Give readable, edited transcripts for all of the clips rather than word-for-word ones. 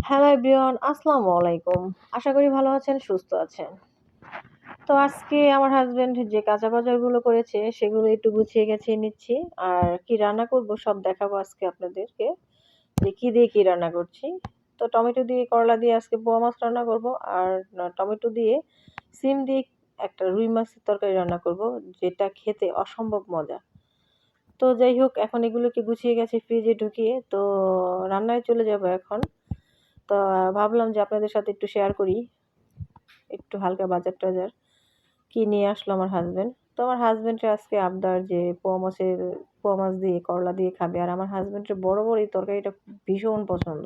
Hello everyone, আসসালামু আলাইকুম। আশা করি ভালো আছেন, সুস্থ আছেন। তো আজকে আমার হাসব্যান্ড যে কাঁচা বাজারগুলো করেছে সেগুলো একটু গুছিয়ে গেছিয়ে নিচ্ছি। আর কি রান্না করব সব দেখাবো আজকে আপনাদেরকে, যে কি দিয়ে কি রান্না করছি। তো টমেটো দিয়ে করলা দিয়ে আজকে পোয়া মাছ রান্না করব। আর টমেটো দিয়ে সিম দিয়ে একটা রুই মাছের তরকারি রান্না করব, যেটা খেতে অসম্ভব মজা। তো যাই হোক, এখন এগুলোকে গুছিয়ে গেছে ফ্রিজে ঢুকিয়ে, তো রান্নায় চলে যাব এখন। তো ভাবলাম যে আপনাদের সাথে একটু শেয়ার করি, একটু হালকা বাজার টাজার কি নিয়ে আসলো আমার হাজবেন্ড। তো আমার হাজবেন্ডের আজকে আবদার যে পোয়া মাছ দিয়ে করলা দিয়ে খাবে। আর আমার হাজবেন্ডের বড় বড় এই তরকারিটা ভীষণ পছন্দ।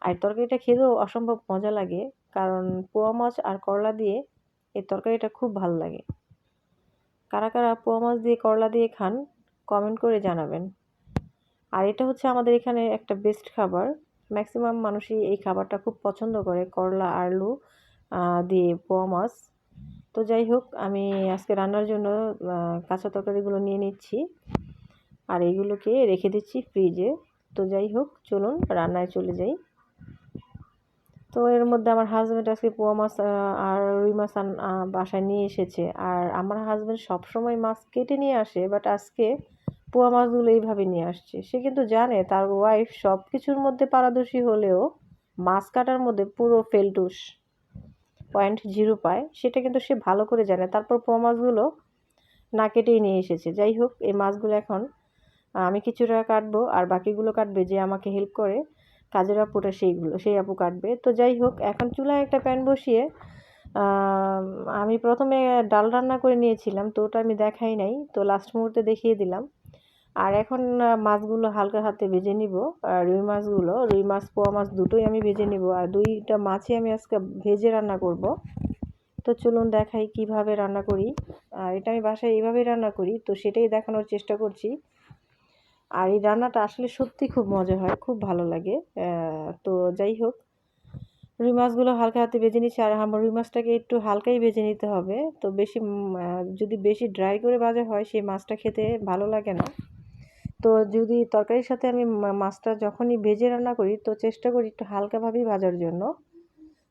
আর তরকারিটা খেতেও অসম্ভব মজা লাগে, কারণ পোয়া মাছ আর করলা দিয়ে এই তরকারিটা খুব ভালো লাগে। কারা কারা পোয়া মাছ দিয়ে করলা দিয়ে খান কমেন্ট করে জানাবেন। আর এটা হচ্ছে আমাদের এখানে একটা বেস্ট খাবার। ম্যাক্সিমাম মানুষই এই খাবারটা খুব পছন্দ করে, করলা আলু দিয়ে পোয়া মাছ। তো যাই হোক, আমি আজকে রান্নার জন্য কাঁচা তরকারিগুলো নিয়ে নিচ্ছি আর এইগুলোকে রেখে দিচ্ছি ফ্রিজে। তো যাই হোক, চলুন রান্নায় চলে যাই। তো এর মধ্যে আমার হাজব্যান্ড আজকে পোয়া মাছ আর রুই মাছ বাসায় নিয়ে এসেছে। আর আমার হাজব্যান্ড সবসময় মাছ কেটে নিয়ে আসে, বাট আজকে পোয়া মাছগুলো এইভাবে নিয়ে আসছে। সে কিন্তু জানে তার ওয়াইফ সব কিছুর মধ্যে পারদর্শী হলেও মাছ কাটার মধ্যে পুরো ফেলটুস, 0.0 পায়, সেটা কিন্তু সে ভালো করে জানে। তারপর পোয়া মাছগুলো না কেটেই নিয়ে এসেছে। যাই হোক, এই মাছগুলো এখন আমি কিছুটা কাটবো আর বাকিগুলো কাটবে যে আমাকে হেল্প করে কাজের আপুটা, সেই আপু কাটবে। তো যাই হোক, এখন চুলায় একটা প্যান বসিয়ে আমি প্রথমে ডাল রান্না করে নিয়েছিলাম, তো ওটা আমি দেখাই নাই, তো লাস্ট মুহূর্তে দেখিয়ে দিলাম। আর এখন মাছগুলো হালকা হাতে ভেজে নিব। রুই মাছ পোয়া মাছ দুটোই আমি ভেজে নিব। আর দুইটা মাছই আমি আজকে ভেজে রান্না করব। তো চলুন দেখাই কিভাবে রান্না করি। আর এটা আমি বাসায় এইভাবেই রান্না করি, তো সেটাই দেখানোর চেষ্টা করছি। আর এই রান্নাটা আসলে সত্যি খুব মজা হয়, খুব ভালো লাগে। তো যাই হোক, রুই মাছগুলো হালকা হাতে ভেজে নিচ্ছি। আর আমার রুই মাছটাকে একটু হালকাই ভেজে নিতে হবে। তো যদি বেশি ড্রাই করে ভাজা হয় সেই মাছটা খেতে ভালো লাগে না। তো যদি তরকারির সাথে আমি মাছটা যখনই ভেজে রান্না করি, তো চেষ্টা করি একটু হালকাভাবেই ভাজার জন্য।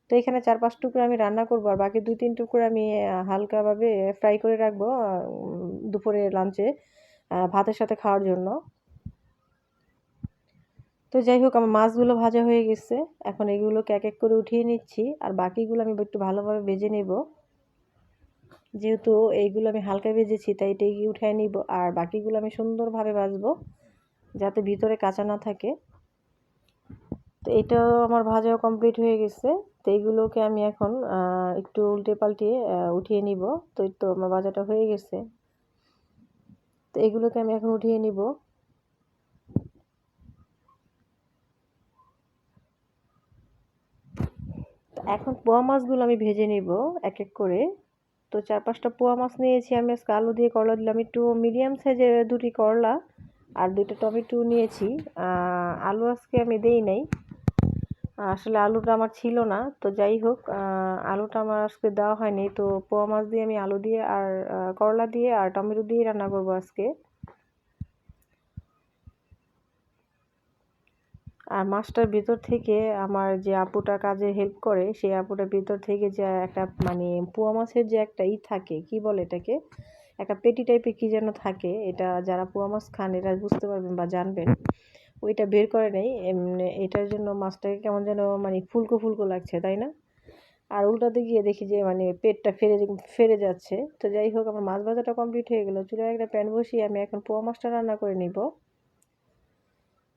তো এখানে 4-5 টুকরো আমি রান্না করব, আর বাকি 2-3 টুকরো আমি হালকাভাবে ফ্রাই করে রাখবো দুপুরে লাঞ্চে ভাতের সাথে খাওয়ার জন্য। তো যাই হোক, আমার মাছগুলো ভাজা হয়ে গেছে। এখন এগুলোকে এক এক করে উঠিয়ে নিচ্ছি, আর বাকিগুলো আমি একটু ভালোভাবে ভেজে নেব। যেহেতু এইগুলো আমি হালকা ভেজেছি, তাই এটাই উঠিয়ে নিব। আর বাকিগুলো আমি সুন্দরভাবে ভাজবো, যাতে ভিতরে কাঁচা না থাকে। তো এটাও আমার ভাজাও কমপ্লিট হয়ে গেছে। তো এইগুলোকে আমি এখন একটু উল্টে পাল্টিয়ে উঠিয়ে নিব। তো এই তো আমার ভাজাটা হয়ে গেছে। তো এগুলোকে আমি এখন উঠিয়ে নিব। তো এখন পোয়া মাছগুলো আমি ভেজে নিব এক এক করে। তো 4-5টা পোয়া মাছ নিয়েছি আমি আজকে। আলু দিয়ে করলা দিলাম, একটু মিডিয়াম সাইজের 2টি করলা আর 2টা টমেটো নিয়েছি। আলু আজকে আমি দেই নাই, আসলে আলুটা আমার ছিল না। তো যাই হোক, আলুটা আমার আজকে দেওয়া হয়নি। তো পোয়া মাছ দিয়ে আমি আলু দিয়ে আর করলা দিয়ে আর টমেটো দিয়ে রান্না করব আজকে। আর মাছটার ভিতর থেকে আমার যে আপুটা কাজে হেল্প করে, সেই আপুটার ভিতর থেকে যে একটা মানে পোয়া মাছের যে একটা থাকে, কি বলে এটাকে, একটা পেটি টাইপের কি যেন থাকে, এটা যারা পোয়া মাছ খান এটা বুঝতে পারবেন বা জানবেন। ওইটা বের করে নেই এমনি, এটার জন্য মাছটাকে কেমন যেন মানে ফুলকো ফুলকো লাগছে, তাই না? আর উল্টাতে গিয়ে দেখি যে মানে পেটটা ফেরে যাচ্ছে। তো যাই হোক, আমার মাছ ভাজাটা কমপ্লিট হয়ে গেল। চুলায় একটা প্যান বসিয়ে আমি এখন পোয়া মাছটা রান্না করে নিব।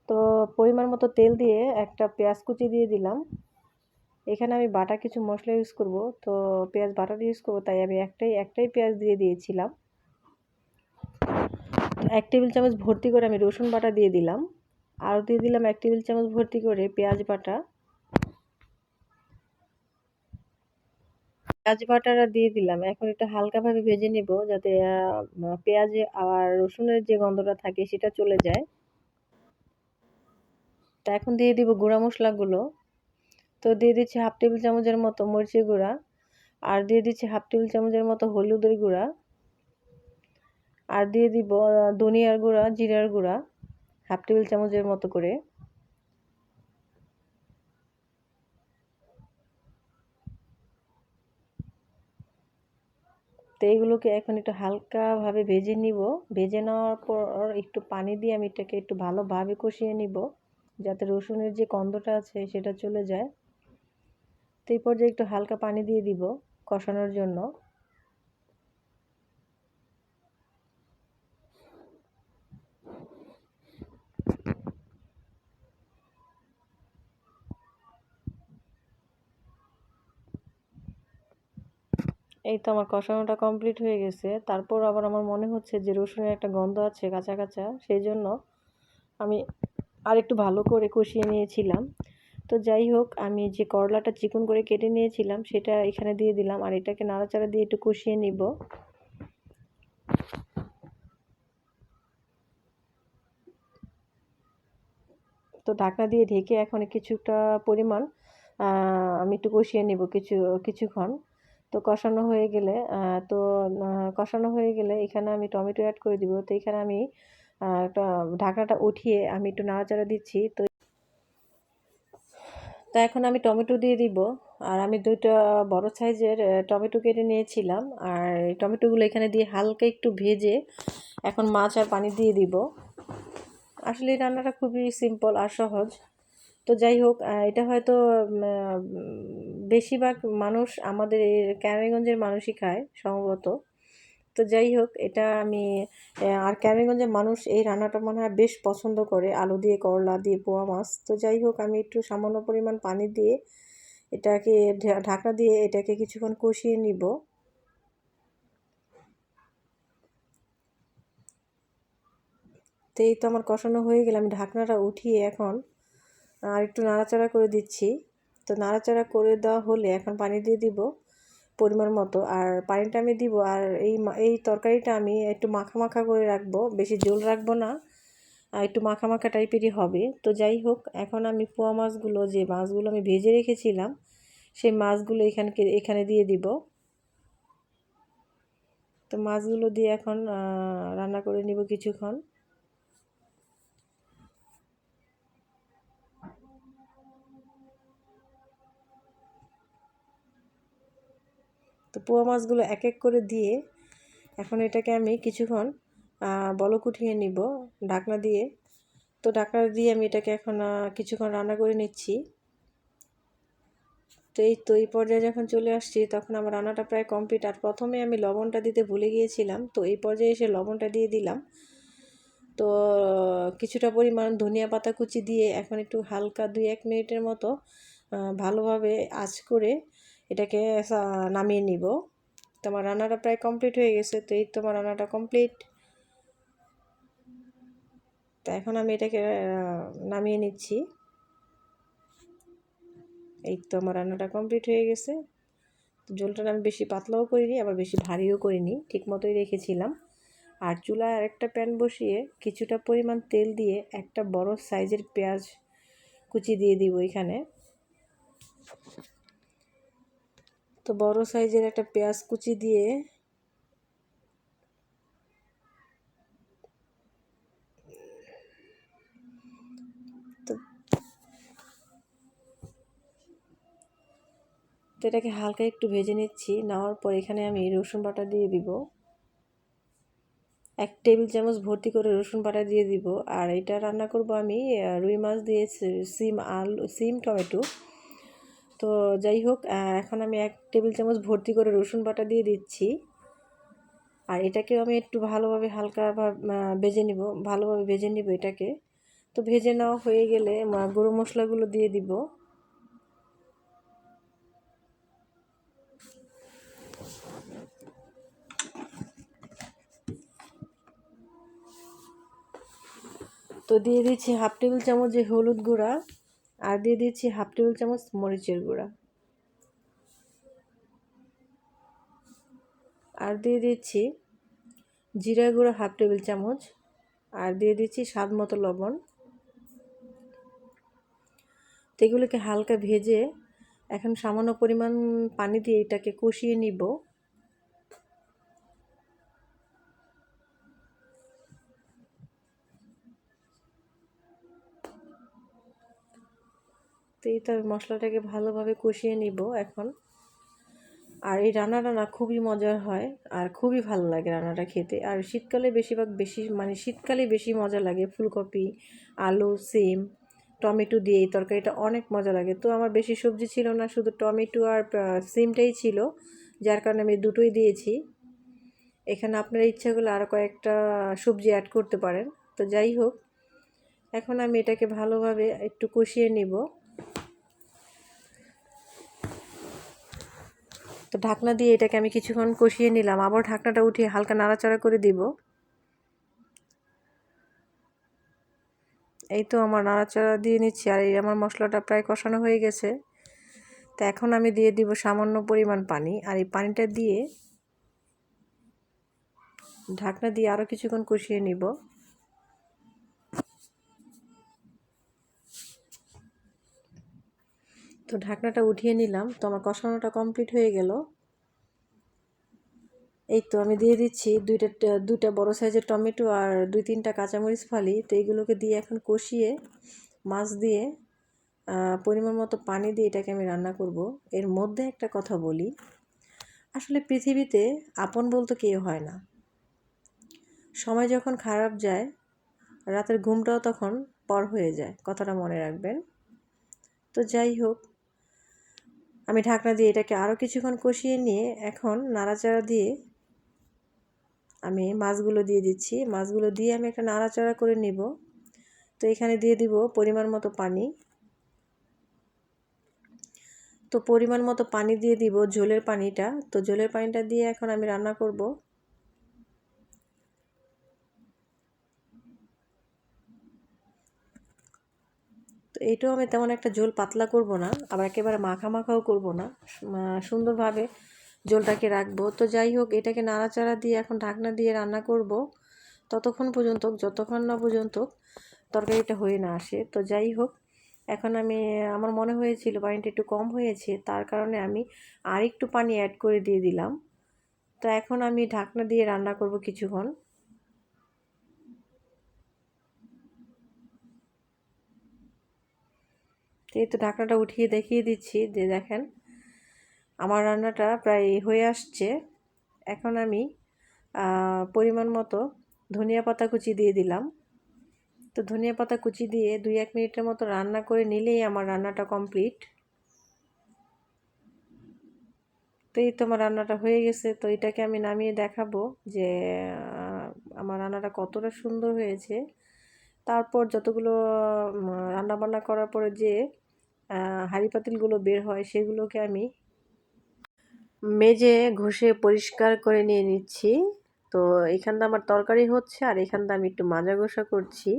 তো পরিমাণ মতো তেল দিয়ে একটা পেঁয়াজ কুচি দিয়ে দিলাম। এখানে আমি বাটা কিছু মশলা ইউজ করব, তো পেঁয়াজ বাটাটা ইউজ করব, তাই আমি একটাই পেঁয়াজ দিয়ে দিয়েছিলাম। 1 টেবিল চামচ ভর্তি করে আমি রসুন বাটা দিয়ে দিলাম। আরও দিয়ে দিলাম 1 টেবিল চামচ ভর্তি করে পেঁয়াজ বাটা। পেঁয়াজ বাটাটা দিয়ে দিলাম। এখন এটা হালকাভাবে ভেজে নেব, যাতে পেঁয়াজে আর রসুনের যে গন্ধটা থাকে সেটা চলে যায়। তা এখন দিয়ে দিব গুঁড়া মশলাগুলো। তো দিয়ে দিচ্ছি 1/2 টেবিল চামচের মতো মরিচের গুঁড়া, আর দিয়ে দিচ্ছি 1/2 টেবিল চামচের মতো হলুদের গুঁড়া, আর দিয়ে দিব ধনিয়ার গুঁড়া, জিরার গুঁড়া 1/2 টেবিল চামচের মতো করে। তো এইগুলোকে এখন একটু হালকাভাবে ভেজে নিব। ভেজে নেওয়ার পর একটু পানি দিয়ে আমি এটাকে একটু ভালোভাবে কষিয়ে নিব, যাতে রসুনের যে গন্ধটা আছে সেটা চলে যায়। তো এই পর্যায়ে একটু হালকা পানি দিয়ে দিব কষানোর জন্য। এই তো আমার কষানোটা কমপ্লিট হয়ে গেছে। তারপর আবার আমার মনে হচ্ছে যে রসুনের একটা গন্ধ আছে কাঁচা কাঁচা, সেই জন্য আমি আরেকটু ভালো করে কষিয়ে নিয়েছিলাম। তো যাই হোক, আমি যে করলাটা চিকন করে কেটে নিয়েছিলাম সেটা এখানে দিয়ে দিলাম, আর এটাকে নাড়াচাড়া দিয়ে একটু কষিয়ে নিব। তো ঢাকনা দিয়ে ঢেকে এখন কিছুটা পরিমাণ আমি একটু কষিয়ে নিব কিছুক্ষণ। তো কষানো হয়ে গেলে কষানো হয়ে গেলে এখানে আমি টমেটো অ্যাড করে দিব। তো এখানে আমি একটা ঢাকনাটা উঠিয়ে আমি একটু নাড়াচাড়া দিচ্ছি। তো এখন আমি টমেটো দিয়ে দিব। আর আমি 2টা বড় সাইজের টমেটো কেটে নিয়েছিলাম, আর এই টমেটোগুলো এখানে দিয়ে হালকা একটু ভেজে এখন মাছ আর পানি দিয়ে দিব। আসলে এই রান্নাটা খুবই সিম্পল আর সহজ। তো যাই হোক, এটা হয়তো বেশিরভাগ মানুষ আমাদের এই ক্যারানীগঞ্জের মানুষই খায় সম্ভবত। তো যাই হোক, এটা আমি আর ক্যারানীগঞ্জের মানুষ এই রান্নাটা মনে হয় বেশ পছন্দ করে, আলু দিয়ে, করলা দিয়ে, পোয়া মাছ। তো যাই হোক, আমি একটু সামান্য পরিমাণ পানি দিয়ে এটাকে ঢাকনা দিয়ে এটাকে কিছুক্ষণ কষিয়ে নিব। তো এই তো আমার কষানো হয়ে গেলে আমি ঢাকনাটা উঠিয়ে এখন আর একটু নাড়াচাড়া করে দিচ্ছি। তো নাড়াচাড়া করে দেওয়া হলে এখন পানি দিয়ে দিব পরিমাণ মতো। আর পানিটা আমি দিব, আর এই তরকারিটা আমি একটু মাখা মাখা করে রাখবো, বেশি ঝোল রাখবো না, আর একটু মাখা মাখা টাইপেরই হবে। তো যাই হোক, এখন আমি পোয়া মাছগুলো, যে মাছগুলো আমি ভেজে রেখেছিলাম সেই মাছগুলো এখানে দিয়ে দিব। তো মাছগুলো দিয়ে এখন রান্না করে নিব কিছুক্ষণ। তো পোয়া মাছগুলো এক এক করে দিয়ে এখন এটাকে আমি কিছুক্ষণ বলক উঠিয়ে নিব ঢাকনা দিয়ে। তো ঢাকনা দিয়ে আমি এটাকে এখন কিছুক্ষণ রান্না করে নিচ্ছি। তো এই পর্যায়ে যখন চলে আসছি তখন আমার রান্নাটা প্রায় কমপ্লিট। আর প্রথমে আমি লবণটা দিতে ভুলে গিয়েছিলাম, তো এই পর্যায়ে এসে লবণটা দিয়ে দিলাম। তো কিছুটা পরিমাণ ধনিয়া পাতা কুচি দিয়ে এখন একটু হালকা 2-1 মিনিটের মতো ভালোভাবে আঁচ করে এটাকে নামিয়ে নিব। তো আমার রান্নাটা প্রায় কমপ্লিট হয়ে গেছে। তো এই তো আমার রান্নাটা কমপ্লিট। তো এখন আমি এটাকে নামিয়ে নিচ্ছি। এই তো আমার রান্নাটা কমপ্লিট হয়ে গেছে। ঝোলটা আমি বেশি পাতলাও করিনি, আবার বেশি ভারীও করিনি, ঠিক মতোই রেখেছিলাম। আর চুলায় আরেকটা প্যান বসিয়ে কিছুটা পরিমাণ তেল দিয়ে একটা বড় সাইজের পেঁয়াজ কুচি দিয়ে দিব এখানে। তো বড় সাইজের একটা পেঁয়াজ কুচি দিয়ে তো এটাকে হালকা একটু ভেজে নিচ্ছি। নেওয়ার পর এখানে আমি রসুন বাটা দিয়ে দিব, 1 টেবিল চামচ ভর্তি করে রসুন বাটা দিয়ে দিব। আর এটা রান্না করব আমি রুই মাছ দিয়ে, সিম টমেটো। তো যাই হোক, এখন আমি 1 টেবিল চামচ ভর্তি করে রসুন বাটা দিয়ে দিচ্ছি। আর এটাকেও আমি একটু ভালোভাবে ভেজে নিব, ভালোভাবে ভেজে নিব এটাকে। তো ভেজে নেওয়া হয়ে গেলে গুঁড়ো মশলাগুলো দিয়ে দিব। তো দিয়ে দিচ্ছি 1/2 টেবিল চামচ যে হলুদ গুঁড়া, আর দিয়ে দিচ্ছি 1/2 টেবিল চামচ মরিচের গুঁড়া, আর দিয়ে দিচ্ছি জিরা গুঁড়া 1/2 টেবিল চামচ, আর দিয়ে দিচ্ছি স্বাদ মতো লবণ। তো এগুলোকে হালকা ভেজে এখন সামান্য পরিমাণ পানি দিয়ে এটাকে কষিয়ে নিব। তো এই তো মশলাটাকে ভালোভাবে কষিয়ে নিব এখন। আর এই রান্নাটা না খুবই মজার হয় আর খুবই ভালো লাগে রান্নাটা খেতে। আর শীতকালে শীতকালে বেশি মজা লাগে। ফুলকপি, আলু, সিম, টমেটো দিয়ে এই তরকারিটা অনেক মজা লাগে। তো আমার বেশি সবজি ছিল না, শুধু টমেটো আর সিমটাই ছিল, যার কারণে আমি দুটোই দিয়েছি। এখানে আপনার ইচ্ছা করলে আরও কয়েকটা সবজি অ্যাড করতে পারেন। তো যাই হোক, এখন আমি এটাকে ভালোভাবে একটু কষিয়ে নিব। তো ঢাকনা দিয়ে এটাকে আমি কিছুক্ষণ কষিয়ে নিলাম, আবার ঢাকনাটা উঠিয়ে হালকা নাড়াচাড়া করে দিব। এই তো আমার নাড়াচাড়া দিয়ে নিচ্ছি, আর এই আমার মশলাটা প্রায় কষানো হয়ে গেছে। তো এখন আমি দিয়ে দিব সামান্য পরিমাণ পানি, আর এই পানিটা দিয়ে ঢাকনা দিয়ে আরও কিছুক্ষণ কষিয়ে নিব। তো ঢাকনাটা উঠিয়ে নিলাম, তো আমার কষানোটা কমপ্লিট হয়ে গেল। এই তো আমি দিয়ে দিচ্ছি দুইটা বড় সাইজের টমেটো আর 2-3টা কাঁচামরিচ ফালি। তো এইগুলোকে দিয়ে এখন কষিয়ে মাছ দিয়ে পরিমাণ মতো পানি দিয়ে এটাকে আমি রান্না করব। এর মধ্যে একটা কথা বলি, আসলে পৃথিবীতে আপন বলতে কেউ হয় না। সময় যখন খারাপ যায়, রাতের ঘুমটাও তখন পর হয়ে যায়, কথাটা মনে রাখবেন। তো যাই হোক, আমি ঢাকনা দিয়ে এটাকে আরও কিছুক্ষণ কষিয়ে নিয়ে এখন নাড়াচাড়া দিয়ে আমি মাছগুলো দিয়ে দিচ্ছি। মাছগুলো দিয়ে আমি একটা নাড়াচাড়া করে নিব। তো এখানে দিয়ে দিব পরিমাণ মতো পানি। তো পরিমাণ মতো পানি দিয়ে দিব, ঝোলের পানিটা। তো ঝোলের পানিটা দিয়ে এখন আমি রান্না করব। তো এইটাও আমি তেমন একটা ঝোল পাতলা করব না, আবার একেবারে মাখা মাখাও করব না, সুন্দরভাবে ঝোলটাকে রাখবো। তো যাই হোক, এটাকে নাড়াচাড়া দিয়ে এখন ঢাকনা দিয়ে রান্না করব যতক্ষণ না পর্যন্ত তরকারিটা হয়ে না আসে। তো যাই হোক, এখন আমার মনে হয়েছিল পানিটা একটু কম হয়েছে, তার কারণে আমি আরেকটু পানি অ্যাড করে দিয়ে দিলাম। তো এখন আমি ঢাকনা দিয়ে রান্না করব কিছুক্ষণ। এই তো ঢাকনাটা উঠিয়ে দেখিয়ে দিচ্ছি যে দেখেন আমার রান্নাটা প্রায় হয়ে আসছে। এখন আমি পরিমাণ মতো ধনিয়া পাতা কুচি দিয়ে দিলাম। তো ধনিয়া পাতা কুচি দিয়ে 2-1 মিনিটের মতো রান্না করে নিলেই আমার রান্নাটা কমপ্লিট। তো এই তো আমার রান্নাটা হয়ে গেছে। তো এটাকে আমি নামিয়ে দেখাবো যে আমার রান্নাটা কতটা সুন্দর হয়েছে। তারপর যতগুলো রান্না বান্না করার পরে যে হাঁড়ি পাতিলগুলো বের হয়, সেগুলোকে আমি মেজে ঘষে পরিষ্কার করে নিয়ে নিচ্ছি। তো এখানটা আমার তরকারি হচ্ছে, আর এখানটা আমি একটু মাজা ঘষা করছি।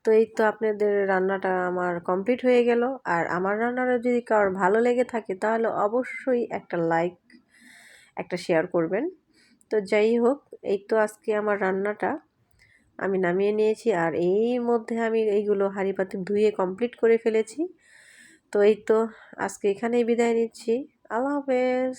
তো এই তো আপনাদের রান্নাটা আমার কমপ্লিট হয়ে গেল। আর আমার রান্নাটা যদি কারোর ভালো লেগে থাকে, তাহলে অবশ্যই একটা লাইক, একটা শেয়ার করবেন। তো যাই হোক, এই তো আজকে আমার রান্নাটা আমি নামিয়ে নিয়েছি, আর এর মধ্যে আমি এইগুলো হাঁড়ি পাতিল ধুয়ে কমপ্লিট করে ফেলেছি। তো এই তো আজকে এখানেই বিদায় নিচ্ছি। আল্লাহ হাফেজ।